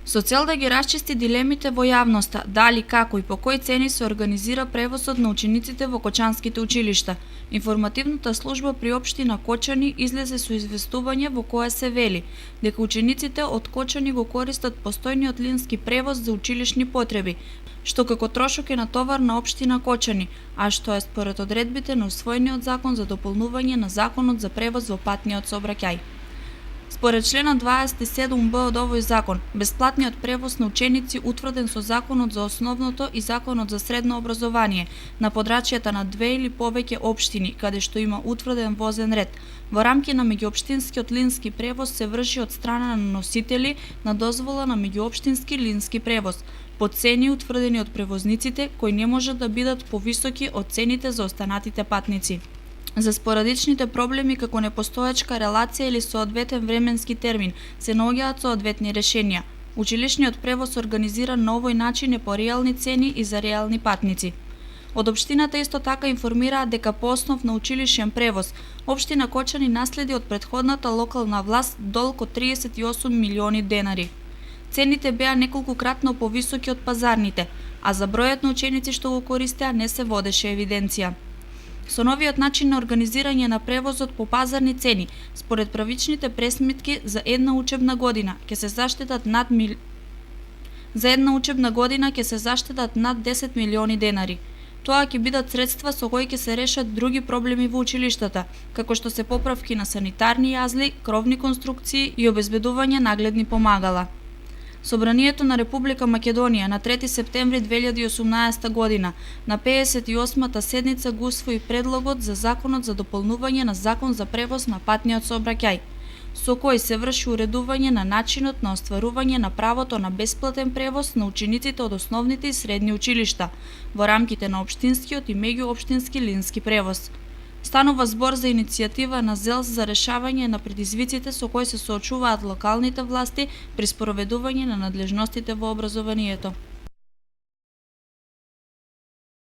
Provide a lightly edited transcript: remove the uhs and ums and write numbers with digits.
Со цел да ги расчисти дилемите во јавноста, дали, како и по кои цени се организира превозот на учениците во кочанските училишта, информативната служба при општина Кочани излезе со известување во кое се вели дека учениците од Кочани го користат постојниот лински превоз за училишни потреби, што како трошок е натовар на општина Кочани, а што е според одредбите на усвоениот закон за дополнување на законот за превоз во патниот сообраќај. Според членот 27б од овој закон, бесплатниот превоз на ученици утврден со Законот за основното и Законот за средно образование на подрачјата на две или повеќе општини, каде што има утврден возен ред, во рамки на меѓуопштинскиот лински превоз се врши од страна на носители на дозвола на меѓуопштински лински превоз, по цени утврдени од превозниците, кои не можат да бидат повисоки од цените за останатите патници. За спорадичните проблеми како непостоечка релација или соодветен временски термин се наоѓаат соодветни решенија. Училишниот превоз организиран на овој начин е по реални цени и за реални патници. Од општината исто така информираат дека по основ на училишен превоз, општина Кочани наследи од претходната локална власт долг од 38 милиони денари. Цените беа неколкукратно повисоки од пазарните, а за бројот на ученици што го користеа не се водеше евиденција. Со новиот начин на организирање на превозот по пазарни цени, според правичните пресметки за една учебна година ќе се заштедат над 10 милиони денари. Тоа ќе бидат средства со кои ќе се решат други проблеми во училиштата, како што се поправки на санитарни јазли, кровни конструкции и обезбедување нагледни помагала. Собранието на Република Македонија на 3 септември 2018 година на 58-та седница го усвои предлогот за Законот за дополнување на Закон за превоз на патниот сообраќај, со кој се врши уредување на начинот на остварување на правото на бесплатен превоз на учениците од основните и средни училишта во рамките на општинскиот и меѓуопштински лински превоз. Станува збор за иницијатива на ЗЕЛС за решавање на предизвиците со кои се соочуваат локалните власти при спроведување на надлежностите во образованието.